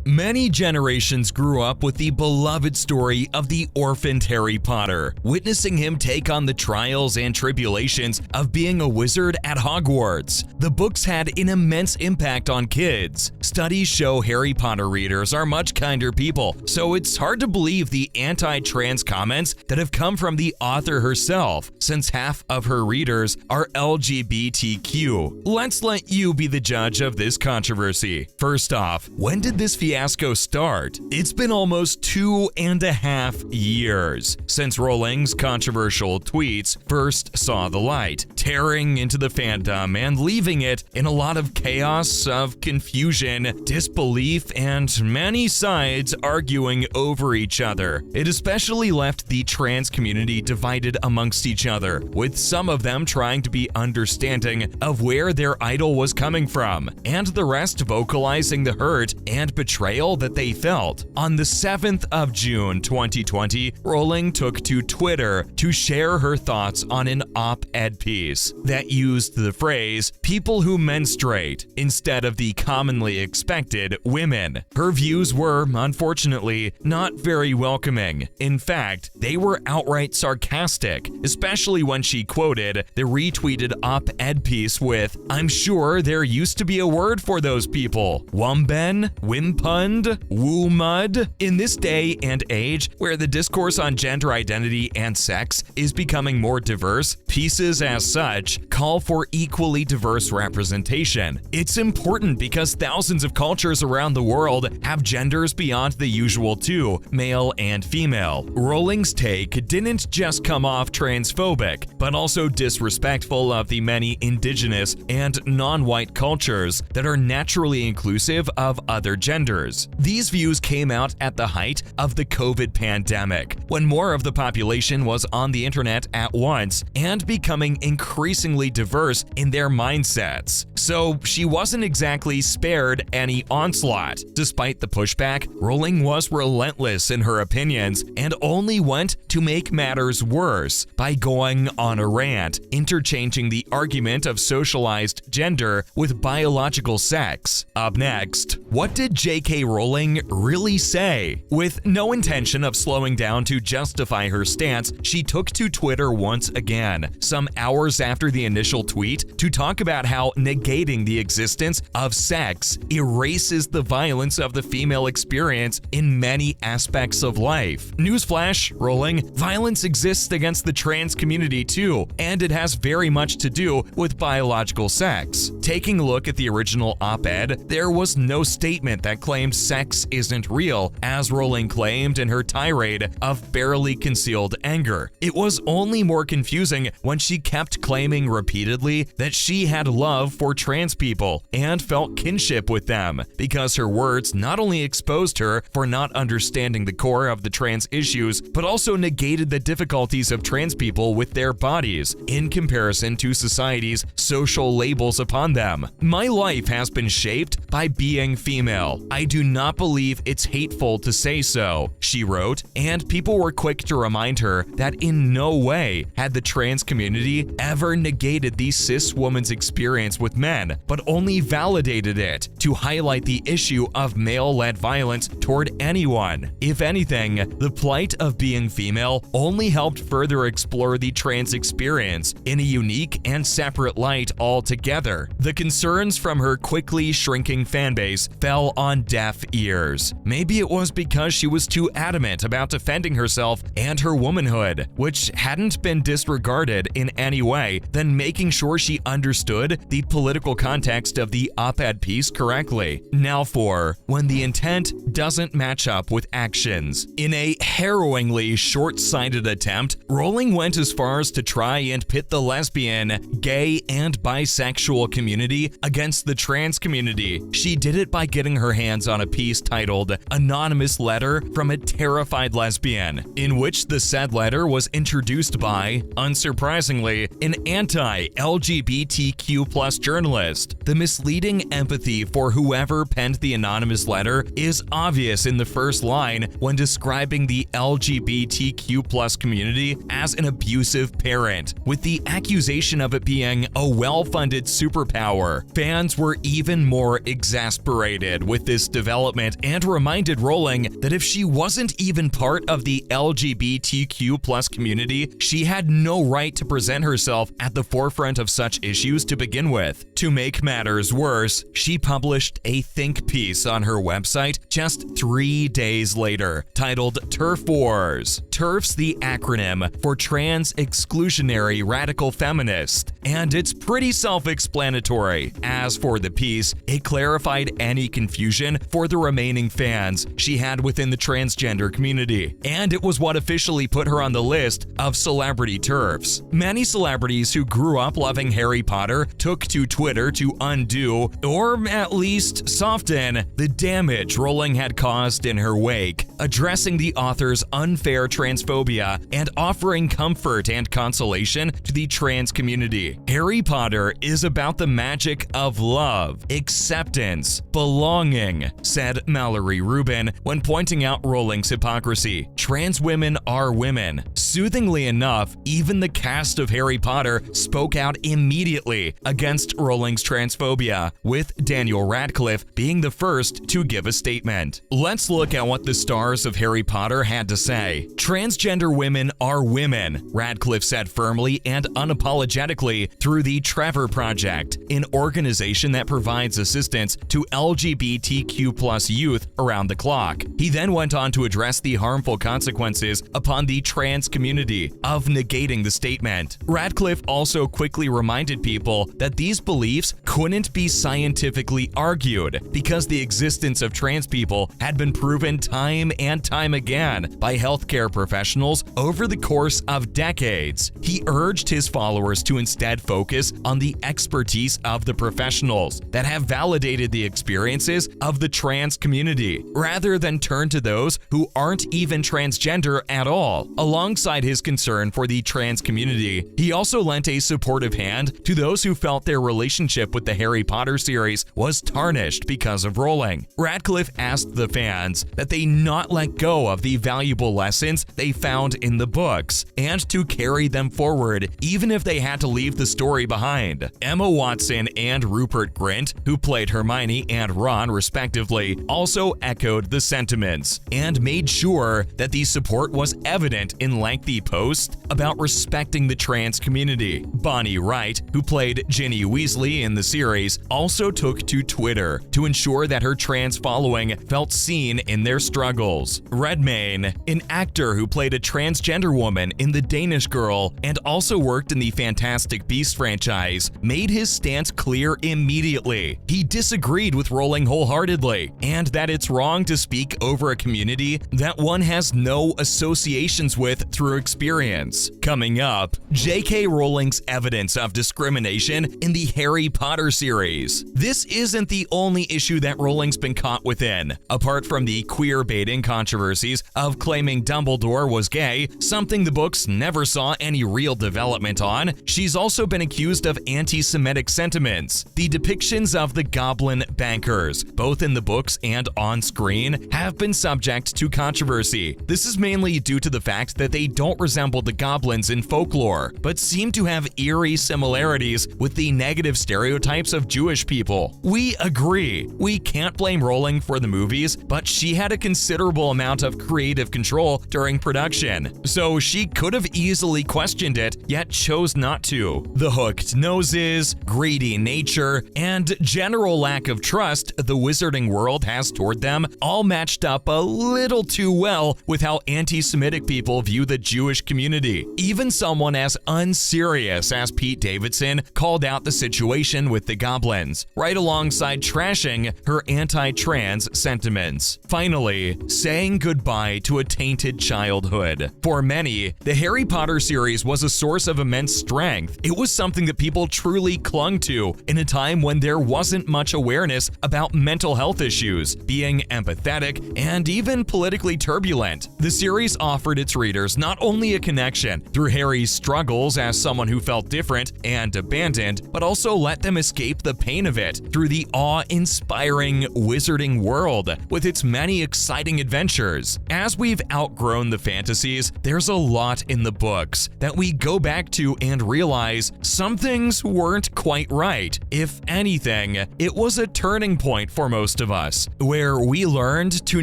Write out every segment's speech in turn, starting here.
Many generations grew up with the beloved story of the orphaned Harry Potter, witnessing him take on the trials and tribulations of being a wizard at Hogwarts. The books had an immense impact on kids. Studies show Harry Potter readers are much kinder people, so it's hard to believe the anti-trans comments that have come from the author herself, since half of her readers are LGBTQ. Let's let you be the judge of this controversy. First off, when did this fiasco start? It's been almost 2.5 years since Rowling's controversial tweets first saw the light, tearing into the fandom and leaving it in a lot of chaos of confusion, disbelief, and many sides arguing over each other. It especially left the trans community divided amongst each other, with some of them trying to be understanding of where their idol was coming from, and the rest vocalizing the hurt and betrayal that they felt. On the 7th of June 2020, Rowling took to Twitter to share her thoughts on an op-ed piece that used the phrase "people who menstruate" instead of the commonly expected "women." Her views were, unfortunately, not very welcoming. In fact, they were outright sarcastic, especially when she quoted the retweeted op-ed piece with, "I'm sure there used to be a word for those people. Wumben? Wimpund? Woomud?" In this day and age, where the discourse on gender identity and sex is becoming more diverse, pieces as such call for equally diverse representation. It's important because thousands of cultures around the world have genders beyond the usual two, male and female. Rowling's take didn't just come off transphobic, but also disrespectful of the many indigenous and non-white cultures that are naturally inclusive of other genders. These views came out at the height of the COVID pandemic, when more of the population was on the internet at once and becoming increasingly diverse in their mindsets. So she wasn't exactly spared any onslaught. Despite the pushback, Rowling was relentless in her opinions and only went to make matters worse by going on a rant, interchanging the argument of socialized gender with biological sex. Up next, what did J.K. Rowling really say? With no intention of slowing down to justify her stance, she took to Twitter once again, some hours after the initial tweet, to talk about how negating the existence of sex erases the violence of the female experience in many aspects of life. Newsflash, Rowling, violence exists against the trans community too, and it has very much to do with biological sex. Taking a look at the original op-ed, there was no statement that claimed sex isn't real, as Rowling claimed in her tirade of barely concealed anger. It was only more confusing when she kept claiming repeatedly that she had love for trans people and felt kinship with them, because her words not only exposed her for not understanding the core of the trans issues, but also negated the difficulties of trans people with their bodies in comparison to society's social labels upon them. "My life has been shaped by being female. I do not believe it's hateful to say so," she wrote, and people were quick to remind her that in no way had the trans community ever negated the cis woman's experience with men, but only validated it to highlight the issue of male-led violence toward anyone. If anything, the plight of being female only helped further explore the trans experience in a unique and separate light altogether. The concerns from her quickly shrinking fanbase fell on deaf ears. Maybe it was because she was too adamant about defending herself and her womanhood, which hadn't been disregarded in any way, then making sure she understood the political context of the op-ed piece correctly. Now for when the intent doesn't match up with actions. In a harrowingly short-sighted attempt, Rowling went as far as to try and pit the lesbian, gay, and bisexual community against the trans community. She did it by getting her hands on a piece titled "Anonymous Letter from a Terrified Lesbian," in which the said letter was introduced by, unsurprisingly, surprisingly, an anti-LGBTQ+ journalist. The misleading empathy for whoever penned the anonymous letter is obvious in the first line when describing the LGBTQ+ community as an abusive parent, with the accusation of it being a well-funded superpower. Fans were even more exasperated with this development and reminded Rowling that if she wasn't even part of the LGBTQ+ community, she had no right to present herself at the forefront of such issues to begin with. To make matters worse, she published a think piece on her website just 3 days later, titled TERF Wars. TERF's the acronym for Trans Exclusionary Radical Feminist, and it's pretty self-explanatory. As for the piece, it clarified any confusion for the remaining fans she had within the transgender community, and it was what officially put her on the list of celebrity TERFs. Many celebrities who grew up loving Harry Potter took to Twitter to undo, or at least soften, the damage Rowling had caused in her wake, addressing the author's unfair transphobia and offering comfort and consolation to the trans community. Harry Potter is about the magic of love, acceptance, belonging, said Mallory Rubin when pointing out Rowling's hypocrisy. Trans women are women. Soothingly enough, even the cast of Harry Potter spoke out immediately against Rowling's transphobia, with Daniel Radcliffe being the first to give a statement. Let's look at what the stars of Harry Potter had to say. Transgender women are women, Radcliffe said firmly and unapologetically through the Trevor Project, an organization that provides assistance to LGBTQ+ youth around the clock. He then went on to address the harmful consequences upon the trans community of negating the statement. Radcliffe also quickly reminded people that these beliefs couldn't be scientifically argued because the existence of trans people had been proven time and time again by healthcare professionals over the course of decades. He urged his followers to instead focus on the expertise of the professionals that have validated the experiences of the trans community, rather than turn to those who aren't even transgender at all. Alongside his concern for the trans community, he also lent a supportive hand to those who felt their relationship with the Harry Potter series was tarnished because of Rowling. Radcliffe asked the fans that they not let go of the valuable lessons they found in the books and to carry them forward even if they had to leave the story behind. Emma Watson and Rupert Grint, who played Hermione and Ron respectively, also echoed the sentiments and made sure that the support was evident in lengthy posts about respecting the trans community. Bonnie Wright, who played Ginny Weasley in the series, also took to Twitter to ensure that her trans following felt seen in their struggles. Redmayne, an actor who played a transgender woman in The Danish Girl and also worked in the Fantastic Beasts franchise, made his stance clear immediately. He disagreed with Rowling wholeheartedly, and that it's wrong to speak over a community that one has no associations with through experience. Coming up, J.K. Rowling's evidence of discrimination in the Harry Potter series. This isn't the only issue that Rowling's been caught within. Apart from the queer-baiting controversies of claiming Dumbledore was gay, something the books never saw any real development on, she's also been accused of anti-Semitic sentiments. The depictions of the Goblin Bankers, both in the books and on screen, have been subject to controversy. This is mainly due to the fact that they don't resemble the goblins in folklore, but seem to have eerie similarities with the negative stereotypes of Jewish people. We agree. We can't blame Rowling for the movies, but she had a considerable amount of creative control during production, so she could have easily questioned it, yet chose not to. The hooked noses, greedy nature, and general lack of trust the wizarding world has toward them all matched up a little too well with how anti-Semitic people view the Jewish community. Even someone as unserious as Pete Davidson called out the situation with the goblins, right alongside trashing her anti-trans sentiments. Finally, saying goodbye to a tainted childhood. For many, the Harry Potter series was a source of immense strength. It was something that people truly clung to in a time when there wasn't much awareness about mental health issues, being empathetic, and even politically turbulent. The series offered its readers not not only a connection through Harry's struggles as someone who felt different and abandoned, but also let them escape the pain of it through the awe-inspiring wizarding world with its many exciting adventures. As we've outgrown the fantasies, there's a lot in the books that we go back to and realize some things weren't quite right. If anything, it was a turning point for most of us, where we learned to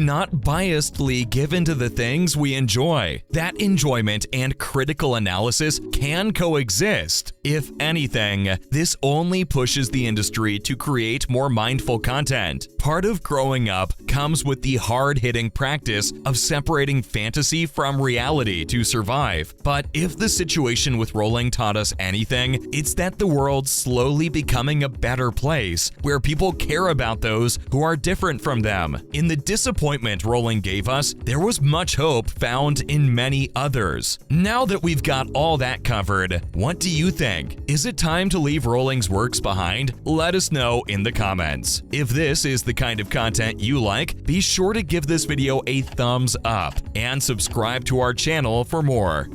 not biasedly give into the things we enjoy. That enjoyment and critical analysis can coexist. If anything, this only pushes the industry to create more mindful content. Part of growing up comes with the hard-hitting practice of separating fantasy from reality to survive. But if the situation with Rowling taught us anything, it's that the world's slowly becoming a better place, where people care about those who are different from them. In the disappointment Rowling gave us, there was much hope found in many others. Now that we've got all that covered, what do you think? Is it time to leave Rowling's works behind? Let us know in the comments. If this is the kind of content you like, be sure to give this video a thumbs up and subscribe to our channel for more.